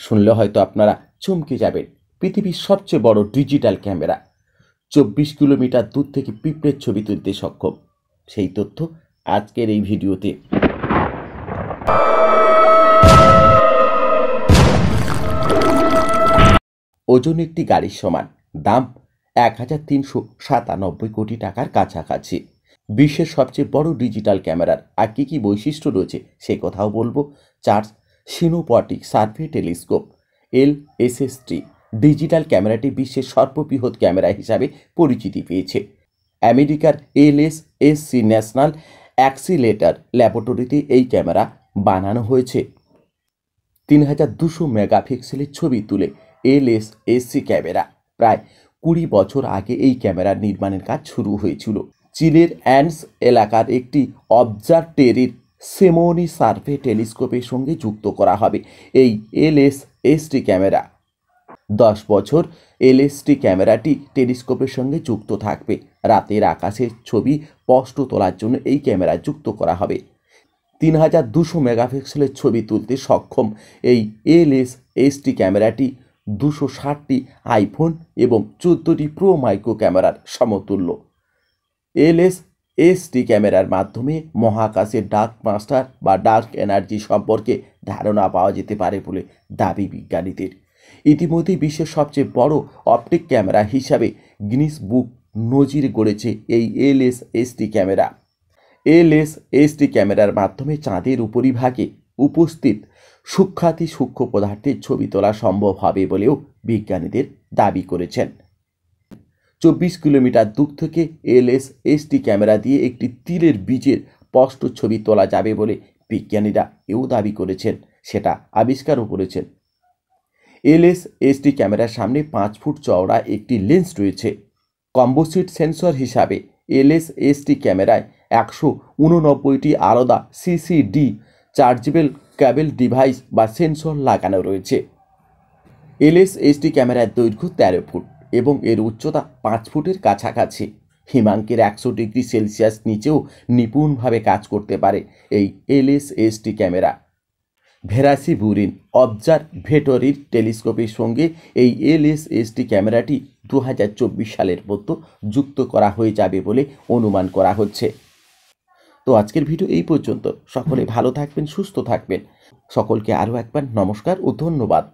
শুনলে হয়তো আপনারা চমকে যাবেন। পৃথিবীর সবচেয়ে বড় ডিজিটাল ক্যামেরা 24 কিলোমিটার দূর থেকে পিঁপড়ের ছবি তুলতে সক্ষম। সেই তথ্য আজকের এই ভিডিওতে। ওজন একটি গাড়ির সমান, দাম 1397 কোটি টাকার কাছাকাছি। বিশ্বের সবচেয়ে বড় ডিজিটাল ক্যামেরার আর কী বৈশিষ্ট্য রয়েছে সে কথাও বলবো। Charles synoptic survey telescope LSST digital ক্যামেরাটি বিশ্বের সর্ববৃহৎ ক্যামেরা হিসাবে পরিচিতি পেয়েছে। আমেরিকার LSSC ন্যাশনাল অ্যাক্সিলেটার ল্যাবরেটরিতে এই ক্যামেরা বানানো হয়েছে। 3200 মেগাপিক্সেলের ছবি তুলে LSSC ক্যামেরা। প্রায় 20 বছর আগে এই ক্যামেরার নির্মাণের কাজ শুরু হয়েছিল। চিলের অ্যান্ডস এলাকার একটি অবজারভেটরির সেমনি সার্ভে টেলিস্কোপের সঙ্গে যুক্ত করা হবে এই LSST ক্যামেরা। 10 বছর LST ক্যামেরাটি টেলিস্কোপের সঙ্গে যুক্ত থাকবে। রাতের আকাশের ছবি স্পষ্ট তোলার জন্য এই ক্যামেরা যুক্ত করা হবে। 3200 মেগাপিক্সেলের ছবি তুলতে সক্ষম এই LSST ক্যামেরাটি 260টি আইফোন এবং 14টি প্রো মাইক্রো ক্যামেরার সমতুল্য। LSST ক্যামেরার মাধ্যমে মহাকাশের ডার্ক মাস্টার বা ডার্ক এনার্জি সম্পর্কে ধারণা পাওয়া যেতে পারে বলে দাবি বিজ্ঞানীদের। ইতিমধ্যেই বিশ্বের সবচেয়ে বড় অপটিক ক্যামেরা হিসাবে গিনিস বুক নজির গড়েছে এই LSST ক্যামেরা। LSST ক্যামেরার মাধ্যমে চাঁদের উপরিভাগে উপস্থিত সূক্ষ্ম পদার্থের ছবি তোলা সম্ভব হবে বলেও বিজ্ঞানীদের দাবি করেছেন। 24 কিলোমিটার দূর থেকে LSST ক্যামেরা দিয়ে একটি তিলের বীজের স্পষ্ট ছবি তোলা যাবে বলে বিজ্ঞানীরা এও দাবি করেছেন, সেটা আবিষ্কারও করেছেন। LSST ক্যামেরার সামনে 5 ফুট চওড়া একটি লেন্স রয়েছে। কম্পোজিট সেন্সর হিসাবে LSST ক্যামেরায় 189টি আলাদা CCD চার্জেবল কেবল ডিভাইস বা সেন্সর লাগানো রয়েছে। LSST ক্যামেরার দৈর্ঘ্য 13 ফুট এবং এর উচ্চতা 5 ফুটের কাছাকাছি। হিমাঙ্কের 100 ডিগ্রি সেলসিয়াস নিচেও নিপুণভাবে কাজ করতে পারে এই LSST ক্যামেরা। ভেরাসিবুরিন অবজারভেটরির টেলিস্কোপের সঙ্গে এই LSST ক্যামেরাটি 2024 সালের মধ্যে যুক্ত করা হয়ে যাবে বলে অনুমান করা হচ্ছে। তো আজকের ভিডিও এই পর্যন্ত। সকলে ভালো থাকবেন, সুস্থ থাকবেন। সকলকে আরও একবার নমস্কার ও ধন্যবাদ।